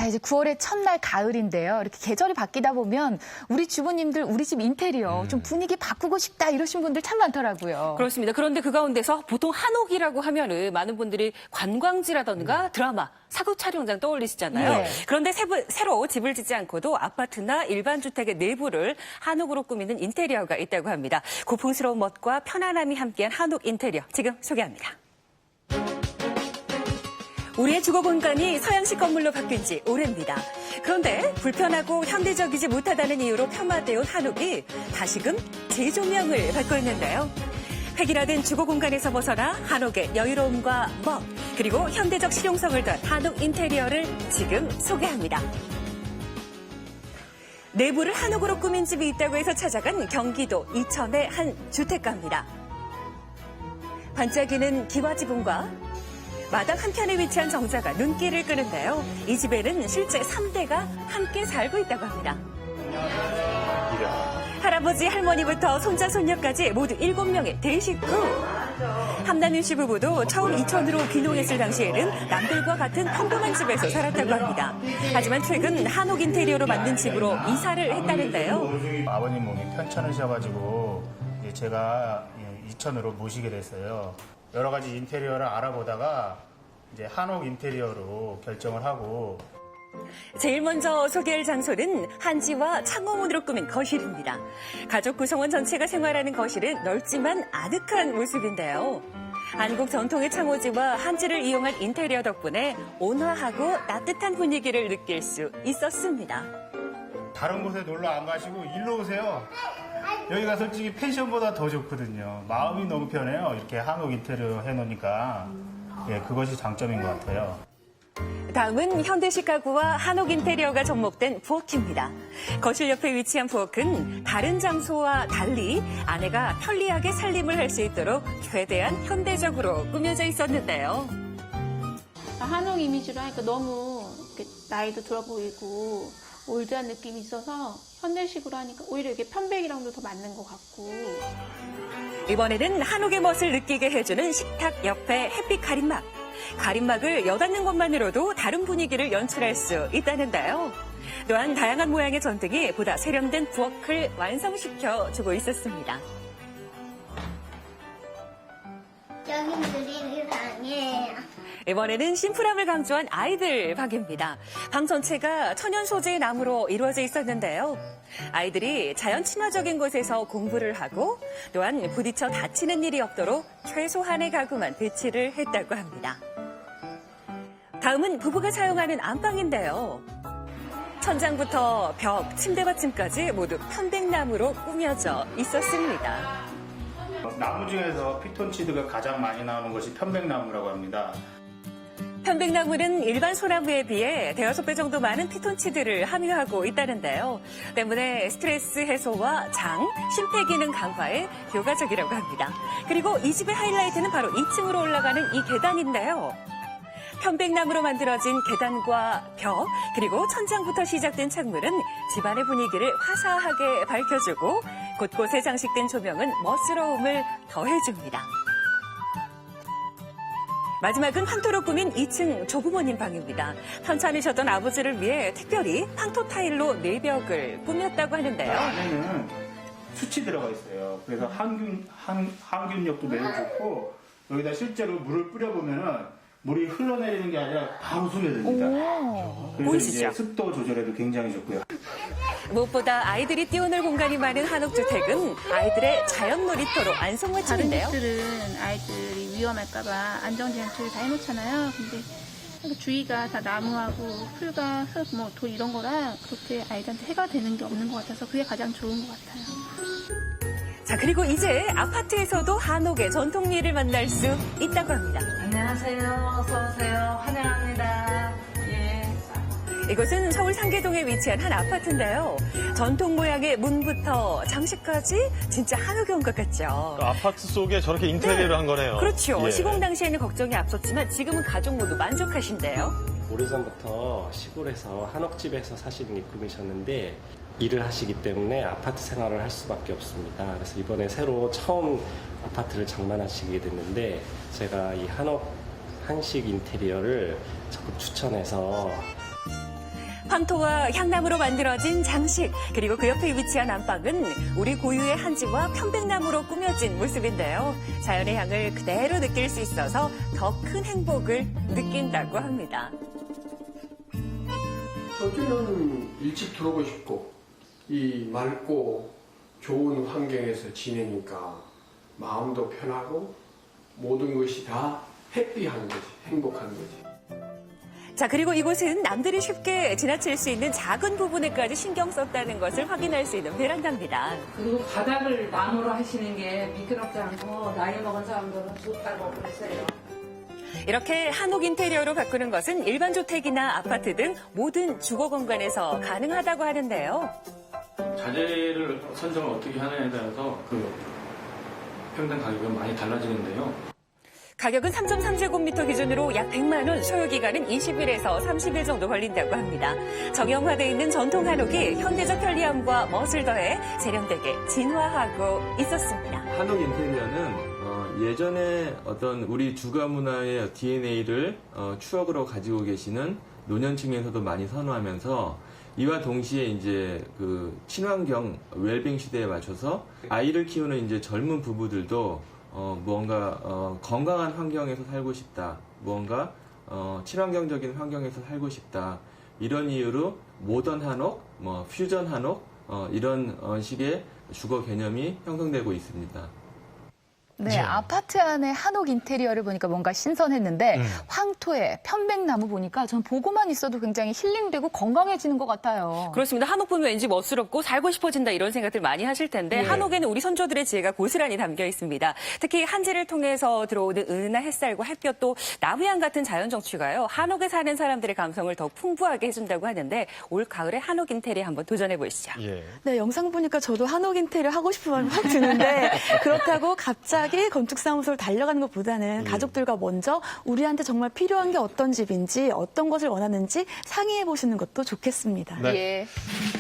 자, 이제 9월의 첫날 가을인데요. 이렇게 계절이 바뀌다 보면 우리 주부님들 우리 집 인테리어 좀 분위기 바꾸고 싶다 이러신 분들 참 많더라고요. 그렇습니다. 그런데 그 가운데서 보통 한옥이라고 하면은 많은 분들이 관광지라던가 드라마, 사극 촬영장 떠올리시잖아요. 네. 그런데 새로 집을 짓지 않고도 아파트나 일반 주택의 내부를 한옥으로 꾸미는 인테리어가 있다고 합니다. 고풍스러운 멋과 편안함이 함께한 한옥 인테리어 지금 소개합니다. 우리의 주거 공간이 서양식 건물로 바뀐 지 오래입니다. 그런데 불편하고 현대적이지 못하다는 이유로 폄하되어 온 한옥이 다시금 재조명을 받고 있는데요. 획일화된 주거 공간에서 벗어나 한옥의 여유로움과 멋, 그리고 현대적 실용성을 더한 한옥 인테리어를 지금 소개합니다. 내부를 한옥으로 꾸민 집이 있다고 해서 찾아간 경기도 이천의 한 주택가입니다. 반짝이는 기와 지붕과 마당 한편에 위치한 정자가 눈길을 끄는데요. 이 집에는 실제 3대가 함께 살고 있다고 합니다. 할아버지, 할머니부터 손자, 손녀까지 모두 7명의 대식구. 함남윤 씨 부부도 처음 이천으로 귀농했을 당시에는 남들과 같은 평범한 집에서 살았다고 합니다. 하지만 최근 한옥 인테리어로 만든 집으로 이사를 했다는데요. 아버님 몸이 편찮으셔가지고 제가 이천으로 모시게 됐어요. 여러 가지 인테리어를 알아보다가 이제 한옥 인테리어로 결정을 하고. 제일 먼저 소개할 장소는 한지와 창호문으로 꾸민 거실입니다. 가족 구성원 전체가 생활하는 거실은 넓지만 아늑한 모습인데요. 한국 전통의 창호지와 한지를 이용한 인테리어 덕분에 온화하고 따뜻한 분위기를 느낄 수 있었습니다. 다른 곳에 놀러 안 가시고 일로 오세요. 여기가 솔직히 펜션보다 더 좋거든요. 마음이 너무 편해요. 이렇게 한옥 인테리어 해놓으니까. 예, 그것이 장점인 것 같아요. 다음은 현대식 가구와 한옥 인테리어가 접목된 부엌입니다. 거실 옆에 위치한 부엌은 다른 장소와 달리 아내가 편리하게 살림을 할 수 있도록 최대한 현대적으로 꾸며져 있었는데요. 한옥 이미지로 하니까 너무 나이도 들어 보이고 올드한 느낌이 있어서 현대식으로 하니까 오히려 이게 편백이랑도 더 맞는 것 같고. 이번에는 한옥의 멋을 느끼게 해주는 식탁 옆에 햇빛 가림막. 가림막을 여닫는 것만으로도 다른 분위기를 연출할 수 있다는데요. 또한 다양한 모양의 전등이 보다 세련된 부엌을 완성시켜주고 있었습니다. 여긴 드리는 방이에요. 이번에는 심플함을 강조한 아이들 방입니다. 방 전체가 천연 소재의 나무로 이루어져 있었는데요. 아이들이 자연 친화적인 곳에서 공부를 하고 또한 부딪혀 다치는 일이 없도록 최소한의 가구만 배치를 했다고 합니다. 다음은 부부가 사용하는 안방인데요. 천장부터 벽, 침대 받침까지 모두 편백나무로 꾸며져 있었습니다. 나무 중에서 피톤치드가 가장 많이 나오는 것이 편백나무라고 합니다. 편백나무는 일반 소나무에 비해 대여섯 배 정도 많은 피톤치드를 함유하고 있다는데요. 때문에 스트레스 해소와 장, 심폐 기능 강화에 효과적이라고 합니다. 그리고 이 집의 하이라이트는 바로 2층으로 올라가는 이 계단인데요. 편백나무로 만들어진 계단과 벽, 그리고 천장부터 시작된 창문은 집안의 분위기를 화사하게 밝혀주고 곳곳에 장식된 조명은 멋스러움을 더해줍니다. 마지막은 황토로 꾸민 2층 조부모님 방입니다. 편찮으셨던 아버지를 위해 특별히 황토 타일로 내벽을 꾸몄다고 하는데요. 안에는 수치 들어가 있어요. 그래서 항균력도 매우 좋고 여기다 실제로 물을 뿌려보면은 물이 흘러내리는 게 아니라 바로 스며듭니다. 그래서 보이시죠? 이제 습도 조절에도 굉장히 좋고요. 무엇보다 아이들이 뛰어놀 공간이 많은 한옥주택은 아이들의 자연 놀이터로 다른 안성맞춤인데요. 집들은 아이들이 위험할까봐 안전장치를 다 해놓잖아요. 근데 주위가 다 나무하고 풀과 흙, 돌 이런 거라 그렇게 아이들한테 해가 되는 게 없는 것 같아서 그게 가장 좋은 것 같아요. 자, 그리고 이제 아파트에서도 한옥의 전통미를 만날 수 있다고 합니다. 안녕하세요. 어서오세요. 환영합니다. 예. 이곳은 서울 상계동에 위치한 한 아파트인데요. 전통 모양의 문부터 장식까지 진짜 한옥에 온 것 같죠. 아파트 속에 저렇게 인테리어를 한 거네요. 그렇죠. 예. 시공 당시에는 걱정이 앞섰지만 지금은 가족 모두 만족하신대요. 오래전부터 시골에서 한옥집에서 사시는 꿈이셨는데 일을 하시기 때문에 아파트 생활을 할 수밖에 없습니다. 그래서 이번에 새로 처음 아파트를 장만하시게 됐는데 제가 이 한옥 한식 인테리어를 적극 추천해서 황토와 향나무로 만들어진 장식, 그리고 그 옆에 위치한 안방은 우리 고유의 한지와 편백나무로 꾸며진 모습인데요. 자연의 향을 그대로 느낄 수 있어서 더 큰 행복을 느낀다고 합니다. 여기는 일찍 들어오고 싶고, 이 맑고 좋은 환경에서 지내니까 마음도 편하고 모든 것이 다 해피한 거지, 행복한 거지. 자, 그리고 이곳은 남들이 쉽게 지나칠 수 있는 작은 부분에까지 신경 썼다는 것을 확인할 수 있는 베란다입니다. 그리고 바닥을 나무로 하시는 게 미끄럽지 않고 나이 먹은 사람들은 좋다고 그랬어요. 이렇게 한옥 인테리어로 바꾸는 것은 일반 주택이나 아파트 등 모든 주거 공간에서 가능하다고 하는데요. 자재를 선정을 어떻게 하느냐에 따라서 그 평당 가격은 많이 달라지는데요. 가격은 3.3제곱미터 기준으로 약 100만 원, 소요기간은 20일에서 30일 정도 걸린다고 합니다. 정형화되어 있는 전통 한옥이 현대적 편리함과 멋을 더해 세련되게 진화하고 있었습니다. 한옥 인테리어는 예전에 어떤 우리 주거 문화의 DNA를 추억으로 가지고 계시는 노년층에서도 많이 선호하면서 이와 동시에 이제 그 친환경 웰빙 시대에 맞춰서 아이를 키우는 이제 젊은 부부들도 무언가 건강한 환경에서 살고 싶다, 무언가 친환경적인 환경에서 살고 싶다, 이런 이유로 모던 한옥, 퓨전 한옥 이런 식의 주거 개념이 형성되고 있습니다. 네, 아파트 안에 한옥 인테리어를 보니까 뭔가 신선했는데 황토에 편백나무 보니까 전 보고만 있어도 굉장히 힐링되고 건강해지는 것 같아요. 그렇습니다. 한옥 보면 왠지 멋스럽고 살고 싶어진다 이런 생각들 많이 하실 텐데 한옥에는 우리 선조들의 지혜가 고스란히 담겨 있습니다. 특히 한지를 통해서 들어오는 은은한 햇살과 햇볕 또 나무향 같은 자연 정취가요. 한옥에 사는 사람들의 감성을 더 풍부하게 해준다고 하는데 올 가을에 한옥 인테리어 한번 도전해 보시죠. 예. 네, 영상 보니까 저도 한옥 인테리어 하고 싶은 마음이 확 드는데 그렇다고 갑자기 건축사무소를 달려가는 것보다는 가족들과 먼저 우리한테 정말 필요한 게 어떤 집인지 어떤 것을 원하는지 상의해 보시는 것도 좋겠습니다. 네. 예.